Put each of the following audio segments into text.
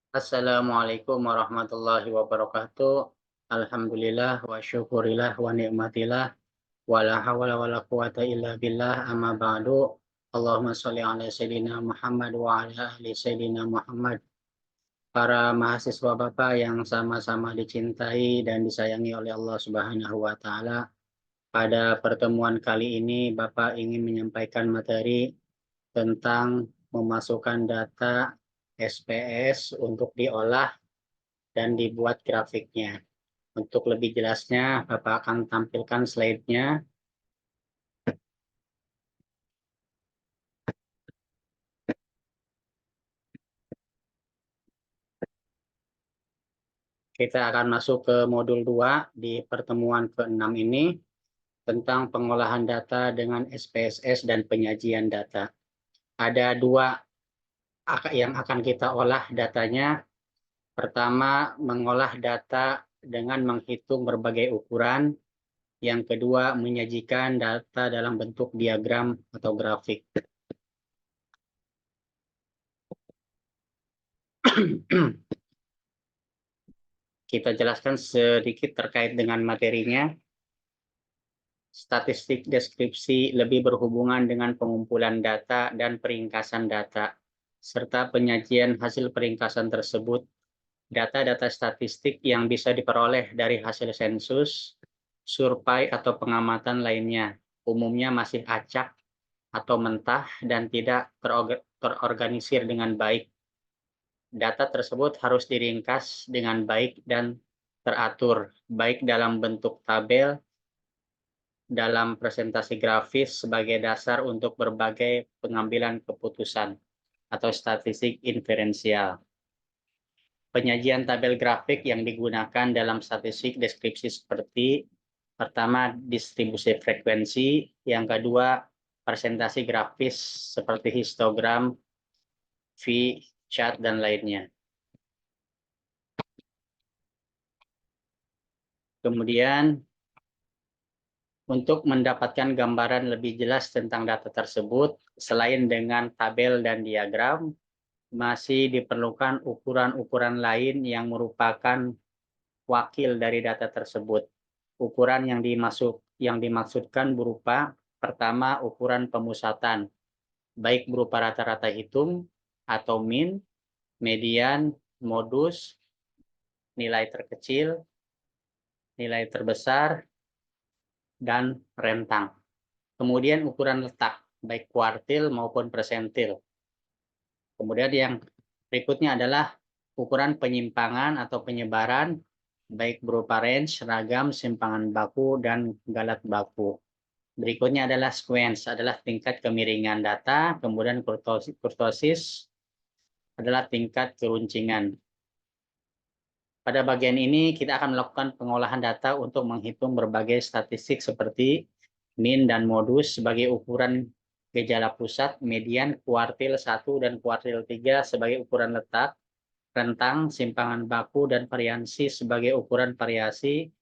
Assalamualaikum warahmatullahi wabarakatuh. Alhamdulillah wa syukurillah wa ni'matillah wa la hawla wa la quwata illa billah amma ba'du. Allahumma sholli ala sayyidina Muhammad wa ala ali sayyidina Muhammad. Para mahasiswa Bapak yang sama-sama dicintai dan disayangi oleh Allah Subhanahu wa taala. Pada pertemuan kali ini Bapak ingin menyampaikan materi tentang memasukkan data SPS untuk diolah dan dibuat grafiknya. Untuk lebih jelasnya, Bapak akan tampilkan slide-nya. Kita akan masuk ke modul 2 di pertemuan ke-6 ini tentang pengolahan data dengan SPSS dan penyajian data. Ada dua yang akan kita olah datanya. Pertama, mengolah data dengan menghitung berbagai ukuran. Yang kedua, menyajikan data dalam bentuk diagram atau grafik. Kita jelaskan sedikit terkait dengan materinya. Statistik deskripsi lebih berhubungan dengan pengumpulan data dan peringkasan data, serta penyajian hasil peringkasan tersebut. Data-data statistik yang bisa diperoleh dari hasil sensus, survei, atau pengamatan lainnya, umumnya masih acak atau mentah dan tidak terorganisir dengan baik. Data tersebut harus diringkas dengan baik dan teratur, baik dalam bentuk tabel, dalam presentasi grafis sebagai dasar untuk berbagai pengambilan keputusan atau statistik inferensial. Penyajian tabel grafik yang digunakan dalam statistik deskripsi seperti pertama distribusi frekuensi, yang kedua presentasi grafis seperti histogram, V, chart, dan lainnya. Kemudian untuk mendapatkan gambaran lebih jelas tentang data tersebut, selain dengan tabel dan diagram, masih diperlukan ukuran-ukuran lain yang merupakan wakil dari data tersebut. Ukuran yang dimaksudkan berupa pertama ukuran pemusatan, baik berupa rata-rata hitung atau min, median, modus, nilai terkecil, nilai terbesar, dan rentang. Kemudian ukuran letak, baik kuartil maupun persentil. Kemudian yang berikutnya adalah ukuran penyimpangan atau penyebaran, baik berupa range, ragam, simpangan baku, dan galat baku. Berikutnya adalah sequence, adalah tingkat kemiringan data, kemudian kurtosis adalah tingkat keruncingan. Pada bagian ini kita akan melakukan pengolahan data untuk menghitung berbagai statistik seperti min dan modus sebagai ukuran gejala pusat, median, kuartil 1 dan kuartil 3 sebagai ukuran letak, rentang, simpangan baku, dan variansi sebagai ukuran variasi,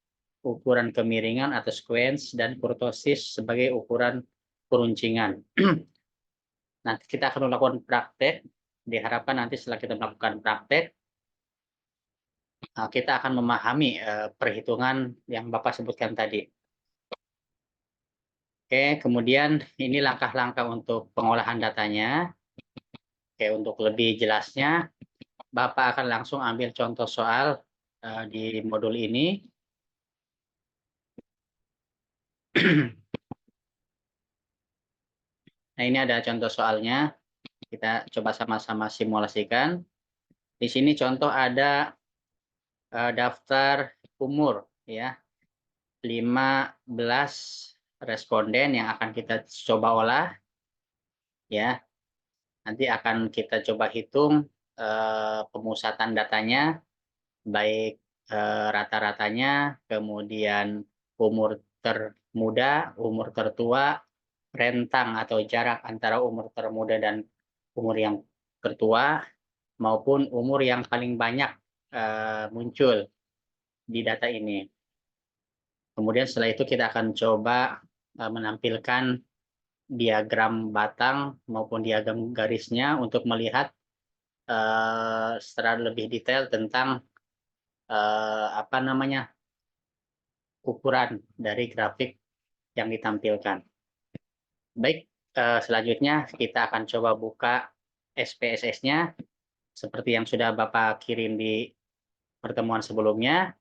ukuran kemiringan atau sequence, dan kurtosis sebagai ukuran keruncingan. Nanti kita akan melakukan praktek. Diharapkan nanti setelah kita melakukan praktek, kita akan memahami perhitungan yang Bapak sebutkan tadi. Oke, kemudian ini langkah-langkah untuk pengolahan datanya. Oke, untuk lebih jelasnya, Bapak akan langsung ambil contoh soal di modul ini. Nah, ini ada contoh soalnya. Kita coba sama-sama simulasikan. Di sini contoh ada daftar umur, ya. 15 responden yang akan kita coba olah, ya. Nanti akan kita coba hitung pemusatan datanya, baik rata-ratanya, kemudian umur termuda, umur tertua, rentang atau jarak antara umur termuda dan umur yang tertua, maupun umur yang paling banyak muncul di data ini. Kemudian setelah itu kita akan coba menampilkan diagram batang maupun diagram garisnya untuk melihat secara lebih detail tentang apa namanya, ukuran dari grafik yang ditampilkan. Baik, selanjutnya kita akan coba buka SPSS-nya seperti yang sudah Bapak kirim di pertemuan sebelumnya.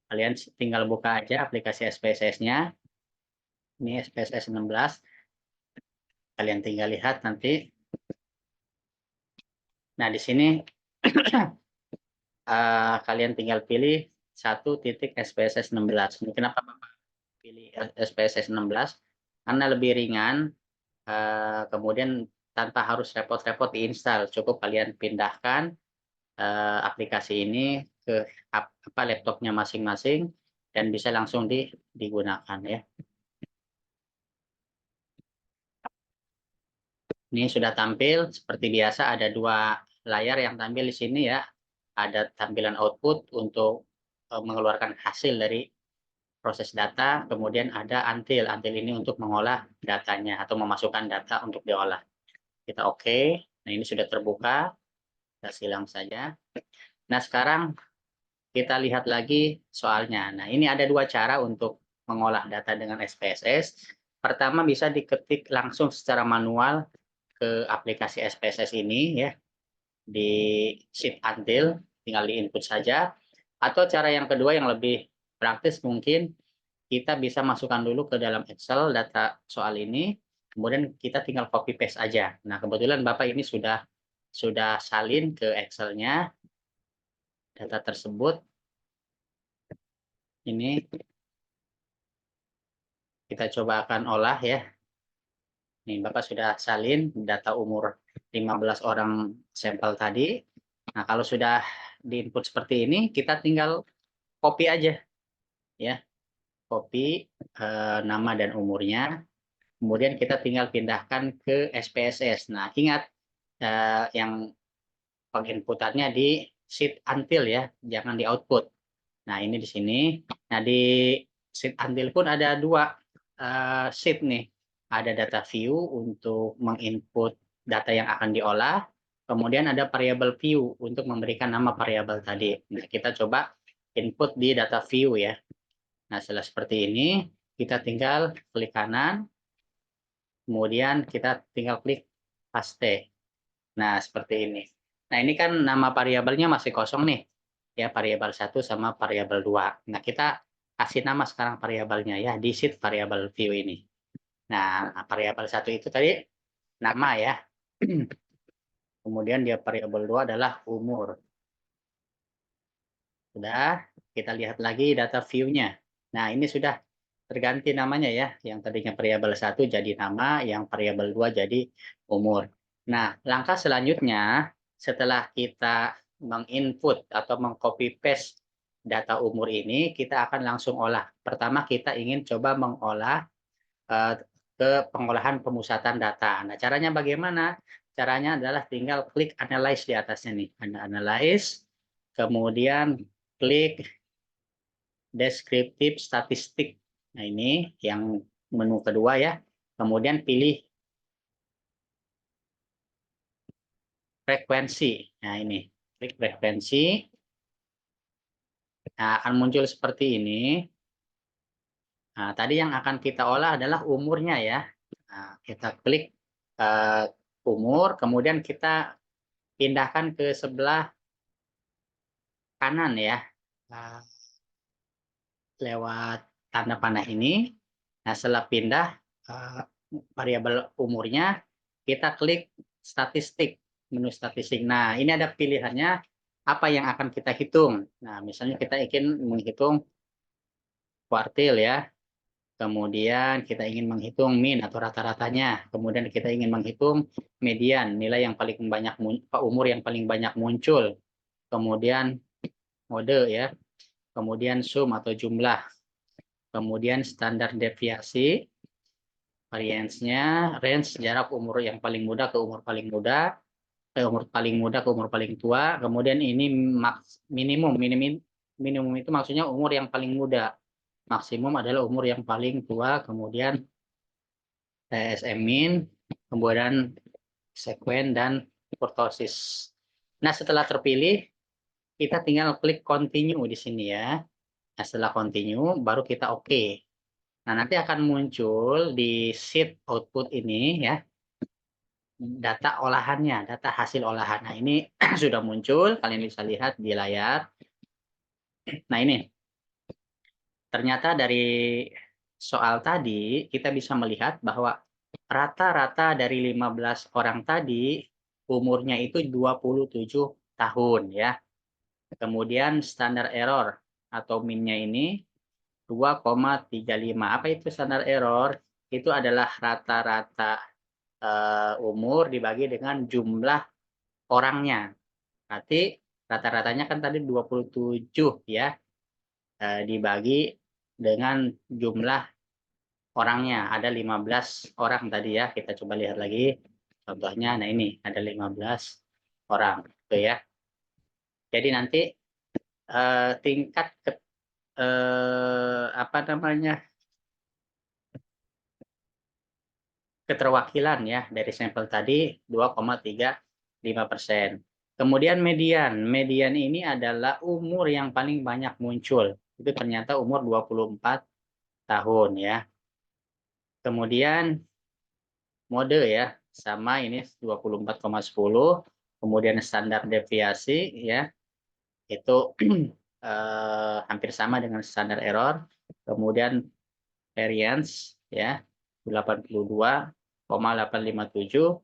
Kalian tinggal buka aja aplikasi SPSS-nya. Ini SPSS 16. Kalian tinggal lihat nanti. Nah, di sini kalian tinggal pilih 1.SPSS 16. Ini kenapa Bapak pilih SPSS 16? Karena lebih ringan, kemudian tanpa harus repot-repot diinstal. Cukup kalian pindahkan aplikasi ini ke laptopnya masing-masing dan bisa langsung digunakan ya. Ini sudah tampil seperti biasa, ada 2 layar yang tampil di sini ya. Ada tampilan output untuk mengeluarkan hasil dari proses data, kemudian ada until. Until ini untuk mengolah datanya atau memasukkan data untuk diolah. Kita oke. Nah, ini sudah terbuka. Kita silang saja. Nah, sekarang kita lihat lagi soalnya. Nah, ini ada 2 cara untuk mengolah data dengan SPSS. Pertama, bisa diketik langsung secara manual ke aplikasi SPSS ini ya, di sheet until, tinggal di-input saja. Atau cara yang kedua yang lebih praktis, mungkin kita bisa masukkan dulu ke dalam Excel data soal ini, kemudian kita tinggal copy paste aja. Nah, kebetulan Bapak ini sudah salin ke Excel-nya data tersebut. Ini kita coba akan olah ya. Nih, Bapak sudah salin data umur 15 orang sampel tadi. Nah, kalau sudah di-input seperti ini, kita tinggal copy aja ya. Copy nama dan umurnya. Kemudian kita tinggal pindahkan ke SPSS. Nah, ingat yang penginputannya di sheet until ya, jangan di output. Nah, ini di sini. Nah, di sheet until pun ada 2 sheet nih. Ada data view untuk menginput data yang akan diolah, kemudian ada variable view untuk memberikan nama variabel tadi. Nah, kita coba input di data view ya. Nah, setelah seperti ini, kita tinggal klik kanan, kemudian kita tinggal klik paste. Nah, seperti ini. Nah, ini kan nama variabelnya masih kosong nih. Ya, variabel 1 sama variabel 2. Nah, kita kasih nama sekarang variabelnya ya, di sheet variabel view ini. Nah, variabel 1 itu tadi nama ya. Kemudian dia variabel 2 adalah umur. Sudah, kita lihat lagi data view-nya. Nah, ini sudah terganti namanya ya. Yang tadinya variabel 1 jadi nama, yang variabel 2 jadi umur. Nah, langkah selanjutnya setelah kita menginput atau mengcopy paste data umur ini, kita akan langsung olah. Pertama kita ingin coba mengolah ke pengolahan pemusatan data. Nah, caranya bagaimana? Caranya adalah tinggal klik analyze di atasnya nih. Analyze, kemudian klik deskriptif statistik. Nah, ini yang menu kedua ya. Kemudian pilih frekuensi. Nah, ini klik frekuensi. Nah, akan muncul seperti ini. Nah, tadi yang akan kita olah adalah umurnya ya. Nah, kita klik umur, kemudian kita pindahkan ke sebelah kanan ya. Nah, lewat tanda panah ini. Nah, setelah pindah variabel umurnya, kita klik statistik, menu statistik. Nah, ini ada pilihannya apa yang akan kita hitung. Nah, misalnya kita ingin menghitung kuartil ya. Kemudian kita ingin menghitung min atau rata-ratanya. Kemudian kita ingin menghitung median, nilai yang paling banyak umur yang paling banyak muncul. Kemudian mode ya. Kemudian sum atau jumlah. Kemudian standar deviasi, variance-nya, range jarak umur yang paling muda ke umur paling muda, umur paling muda ke umur paling tua. Kemudian ini minimum itu maksudnya umur yang paling muda. Maksimum adalah umur yang paling tua. Kemudian TSM min, kemudian sekuen dan kurtosis. Nah, setelah terpilih, kita tinggal klik continue di sini ya. Nah, setelah continue, baru kita oke. Nah, nanti akan muncul di sheet output ini ya, data olahannya, data hasil olahan. Nah, ini sudah muncul, kalian bisa lihat di layar. Nah, ini ternyata dari soal tadi kita bisa melihat bahwa rata-rata dari 15 orang tadi umurnya itu 27 tahun ya. Kemudian standar error atau min-nya ini 2,35. Apa itu standar error? Itu adalah rata-rata umur dibagi dengan jumlah orangnya. Berarti rata-ratanya kan tadi 27 ya, dibagi dengan jumlah orangnya. Ada 15 orang tadi ya, kita coba lihat lagi contohnya. Nah, ini ada 15 orang gitu ya. Jadi nanti tingkat apa namanya, keterwakilan ya dari sampel tadi 2,35%. Kemudian median. Median ini adalah umur yang paling banyak muncul. Itu ternyata umur 24 tahun ya. Kemudian mode ya, sama ini 24,10. Kemudian standar deviasi ya, itu hampir sama dengan standar error. Kemudian variance ya 82,857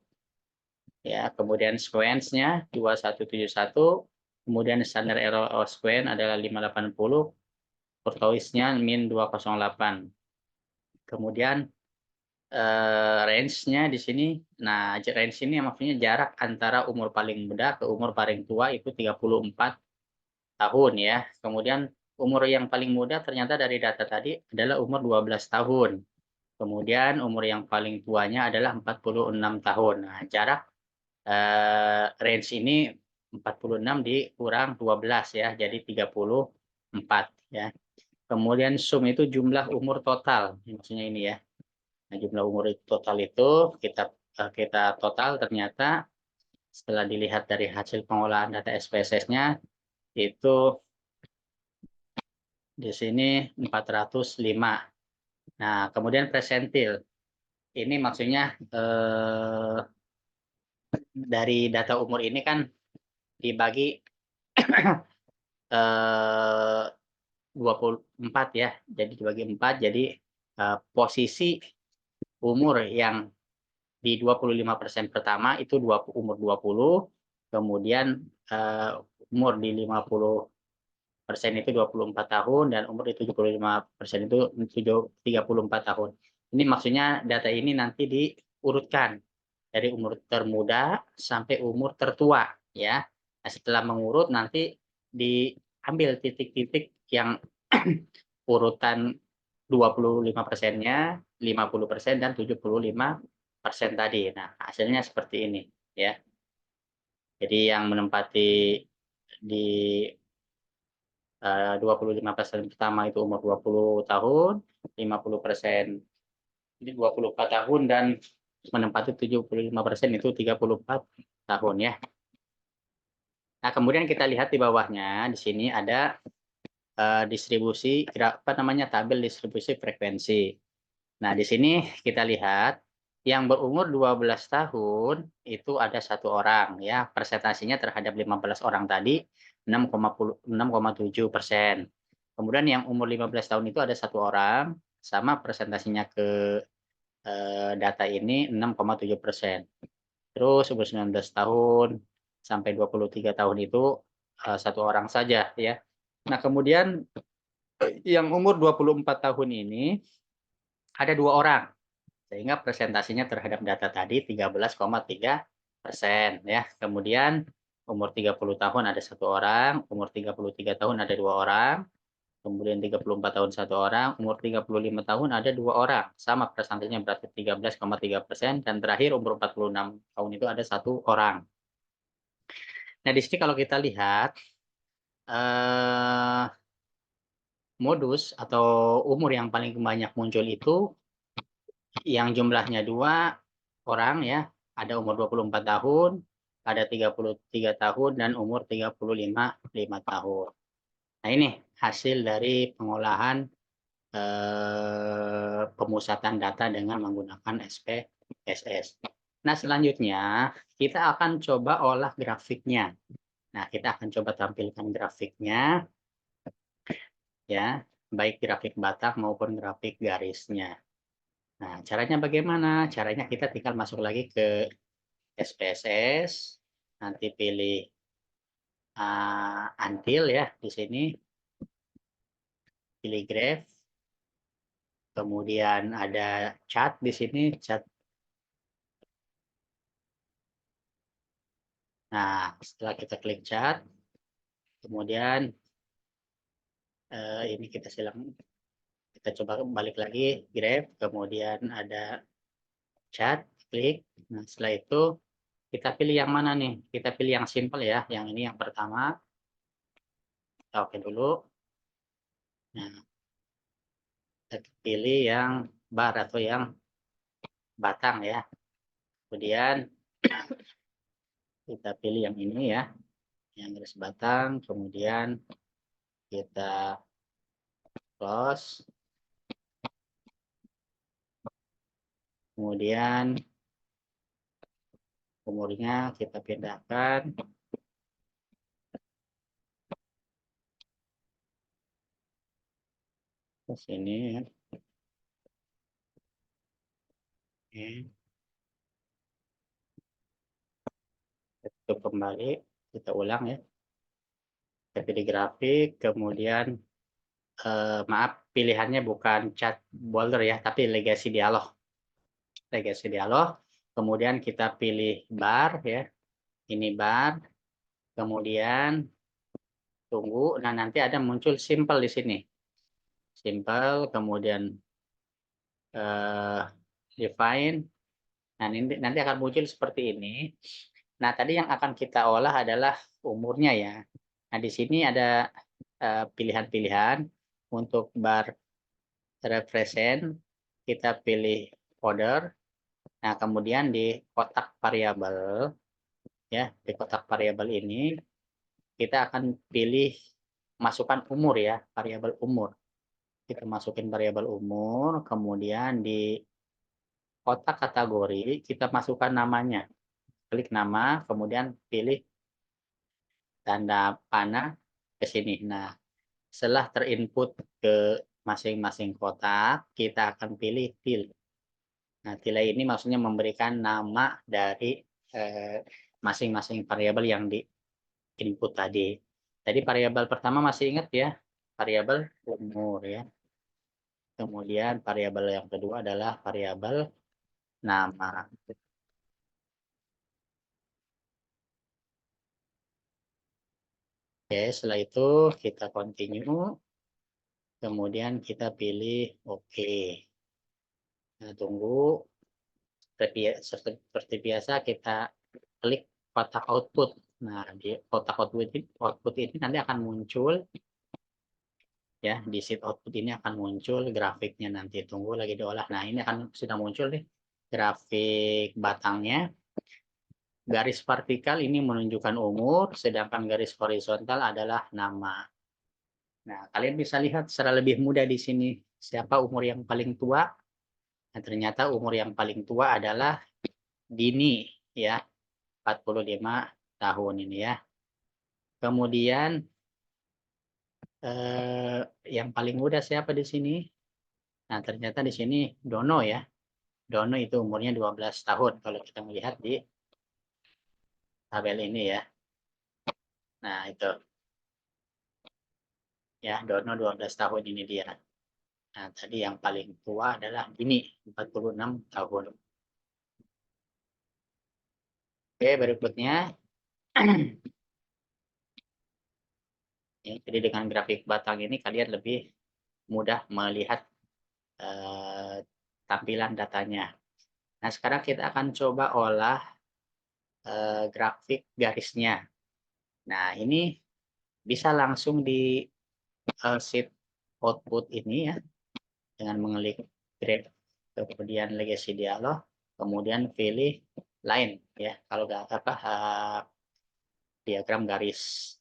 ya, kemudian sequence-nya 2171, kemudian standar error of sequence adalah 580, kurtoisnya min 208. Kemudian range-nya di sini, nah range ini maksudnya jarak antara umur paling muda ke umur paling tua itu 34 tahun ya. Kemudian umur yang paling muda ternyata dari data tadi adalah umur 12 tahun. Kemudian umur yang paling tuanya adalah 46 tahun. Nah, jarak range ini 46 dikurang 12 ya, jadi 34 ya. Kemudian sum itu jumlah umur total, maksudnya ini ya. Nah, jumlah umur total itu kita total ternyata setelah dilihat dari hasil pengolahan data SPSS-nya itu di sini 405. Nah, kemudian persentil. Ini maksudnya dari data umur ini kan dibagi 24 ya. Jadi dibagi 4, jadi posisi umur yang di 25% pertama itu umur 20, kemudian umur di 50% itu 24 tahun, dan umur di 75% itu 34 tahun. Ini maksudnya data ini nanti diurutkan dari umur termuda sampai umur tertua ya. Nah, setelah mengurut nanti diambil titik-titik yang urutan 25%-nya, 50% dan 75% tadi. Nah, hasilnya seperti ini ya. Jadi yang menempati di 25% pertama itu umur 20 tahun, 50% ini 24 tahun, dan menempati 75% itu 34 tahun ya. Nah, kemudian kita lihat di bawahnya, di sini ada distribusi, apa namanya, tabel distribusi frekuensi. Nah, di sini kita lihat yang berumur 12 tahun itu ada 1 orang ya, persentasinya terhadap 15 orang tadi 6,7%. Kemudian yang umur 15 tahun itu ada 1 orang, sama presentasinya ke data ini 6,7%. Terus umur 19 tahun sampai 23 tahun itu 1 orang saja ya. Nah, kemudian yang umur 24 tahun ini ada 2 orang, sehingga presentasinya terhadap data tadi 13,3% ya. Kemudian umur 30 tahun ada 1 orang, umur 33 tahun ada 2 orang, kemudian 34 tahun 1 orang, umur 35 tahun ada 2 orang, sama presentasinya berarti 13,3%, dan terakhir umur 46 tahun itu ada 1 orang. Nah, di sini kalau kita lihat modus atau umur yang paling banyak muncul itu yang jumlahnya 2 orang ya, ada umur 24 tahun, ada 33 tahun dan umur 35 tahun. Nah, ini hasil dari pengolahan pemusatan data dengan menggunakan SPSS. Nah, selanjutnya kita akan coba olah grafiknya. Nah, kita akan coba tampilkan grafiknya, ya, baik grafik batang maupun grafik garisnya. Nah, caranya bagaimana? Caranya kita tinggal masuk lagi ke SPSS, nanti pilih until ya di sini, pilih graph, kemudian ada chart di sini, chart. Nah, setelah kita klik chart, kemudian ini kita coba balik lagi graph, kemudian ada chart, klik. Nah, setelah itu kita pilih yang mana nih? Kita pilih yang simple ya, yang ini yang pertama. Kita oke dulu. Nah, kita pilih yang bar atau yang batang ya. Kemudian kita pilih yang ini ya, yang garis batang. Kemudian kita close. Kemudian umurnya kita pindahkan ke sini ya. Oke. Tutup kembali, kita ulang ya. Kita pilih grafik, kemudian maaf, pilihannya bukan chat boulder ya, tapi legacy dialog. Legacy dialog. Kemudian kita pilih bar ya. Ini bar. Kemudian tunggu. Nah, nanti ada muncul simple di sini. Simple, kemudian define. Nah, nanti akan muncul seperti ini. Nah, tadi yang akan kita olah adalah umurnya ya. Nah, di sini ada pilihan-pilihan untuk bar represent, kita pilih order. Nah, kemudian di kotak variabel, ya, di kotak variabel ini kita akan pilih masukkan umur ya, variabel umur. Kita masukin variabel umur, kemudian di kotak kategori kita masukkan namanya. Klik nama, kemudian pilih tanda panah ke sini. Nah, setelah terinput ke masing-masing kotak, kita akan pilih till. Nah, till ini maksudnya memberikan nama dari masing-masing variabel yang di input tadi. Tadi variabel pertama masih ingat ya, variabel umur ya. Kemudian variabel yang kedua adalah variabel nama. Oke, setelah itu kita continue. Kemudian kita pilih oke. Nah, tunggu. Seperti biasa kita klik kotak output. Nah, di kotak output ini nanti akan muncul ya, di sheet output ini akan muncul grafiknya, nanti tunggu lagi diolah. Nah, ini akan sudah muncul nih grafik batangnya. Garis vertikal ini menunjukkan umur, sedangkan garis horizontal adalah nama. Nah, kalian bisa lihat secara lebih mudah di sini siapa umur yang paling tua. Nah, ternyata umur yang paling tua adalah Dini ya, 45 tahun ini ya. Kemudian yang paling muda siapa di sini? Nah, ternyata di sini Dono ya. Dono itu umurnya 12 tahun kalau kita melihat di tabel ini ya. Nah, itu ya, Dono 12 tahun ini dia. Nah, tadi yang paling tua adalah ini 46 tahun. Oke, berikutnya ya, jadi dengan grafik batang ini kalian lebih mudah melihat tampilan datanya. Nah, sekarang kita akan coba olah grafik garisnya. Nah, ini bisa langsung di sheet output ini ya, dengan mengklik graph, kemudian legacy dialog, kemudian pilih lain ya, kalau nggak apa, diagram garis.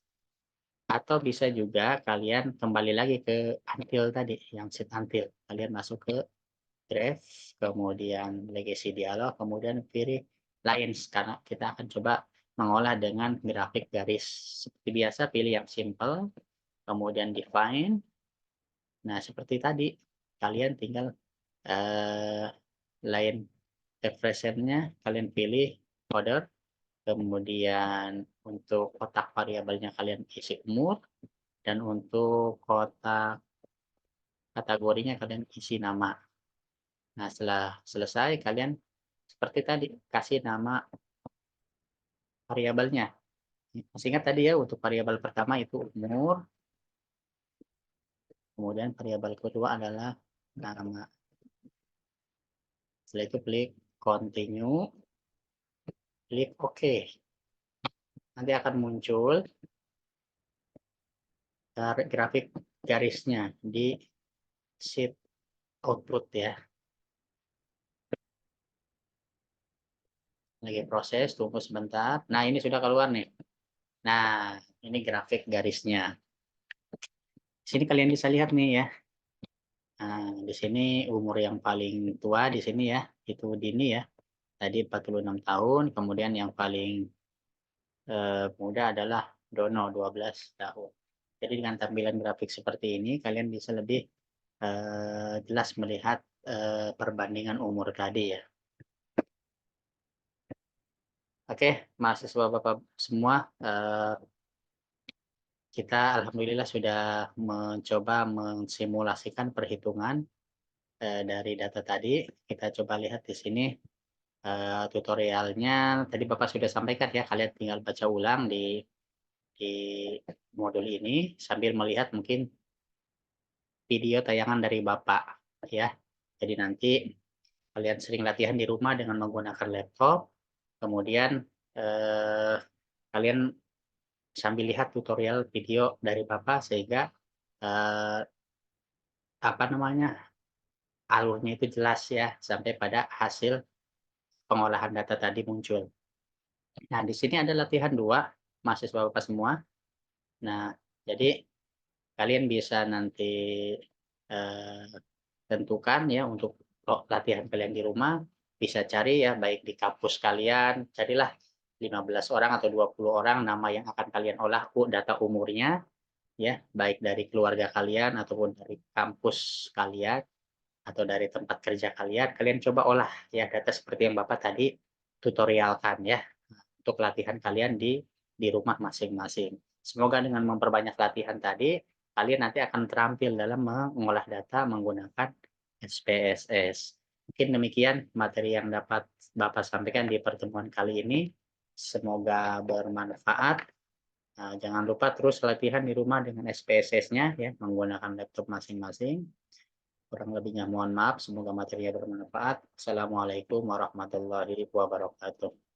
Atau bisa juga kalian kembali lagi ke until tadi, yang set until. Kalian masuk ke draft, kemudian legacy dialog, kemudian pilih lines, karena kita akan coba mengolah dengan grafik garis. Seperti biasa pilih yang simple, kemudian define. Nah, seperti tadi, kalian tinggal eh, line expression-nya kalian pilih order, kemudian untuk kotak variabelnya kalian isi umur, dan untuk kotak kategorinya kalian isi nama. Nah, setelah selesai kalian seperti tadi kasih nama variabelnya. Masih ingat tadi ya, untuk variabel pertama itu umur, kemudian variabel kedua adalah nama. Setelah itu klik continue, klik OK. Nanti akan muncul grafik garisnya di sheet output ya. Lagi proses, tunggu sebentar. Nah, ini sudah keluar nih. Nah, ini grafik garisnya. Sini kalian bisa lihat nih ya. Nah, di sini umur yang paling tua di sini ya, itu Dini ya. Tadi 46 tahun, kemudian yang paling muda adalah Dono 12 tahun. Jadi dengan tampilan grafik seperti ini kalian bisa lebih jelas melihat perbandingan umur tadi ya. Oke, mahasiswa Bapak semua, kita alhamdulillah sudah mencoba mensimulasikan perhitungan dari data tadi. Kita coba lihat di sini tutorialnya. Tadi Bapak sudah sampaikan ya, kalian tinggal baca ulang di modul ini sambil melihat mungkin video tayangan dari Bapak ya. Jadi nanti kalian sering latihan di rumah dengan menggunakan laptop, kemudian eh, kalian sambil lihat tutorial video dari Bapak sehingga eh, apa namanya, alurnya itu jelas ya sampai pada hasil pengolahan data tadi muncul. Nah, di sini ada latihan 2 mahasiswa Bapak semua. Nah, jadi kalian bisa nanti eh, tentukan ya untuk latihan kalian di rumah, bisa cari ya baik di kampus kalian, carilah 15 orang atau 20 orang nama yang akan kalian olah data umurnya ya, baik dari keluarga kalian ataupun dari kampus kalian atau dari tempat kerja kalian, kalian coba olah ya data seperti yang Bapak tadi tutorialkan ya, untuk latihan kalian di rumah masing-masing. Semoga dengan memperbanyak latihan tadi, kalian nanti akan terampil dalam mengolah data menggunakan SPSS. Mungkin demikian materi yang dapat Bapak sampaikan di pertemuan kali ini. Semoga bermanfaat. Nah, jangan lupa terus latihan di rumah dengan SPSS-nya ya, menggunakan laptop masing-masing. Kurang lebihnya mohon maaf, semoga materinya bermanfaat. Assalamualaikum warahmatullahi wabarakatuh.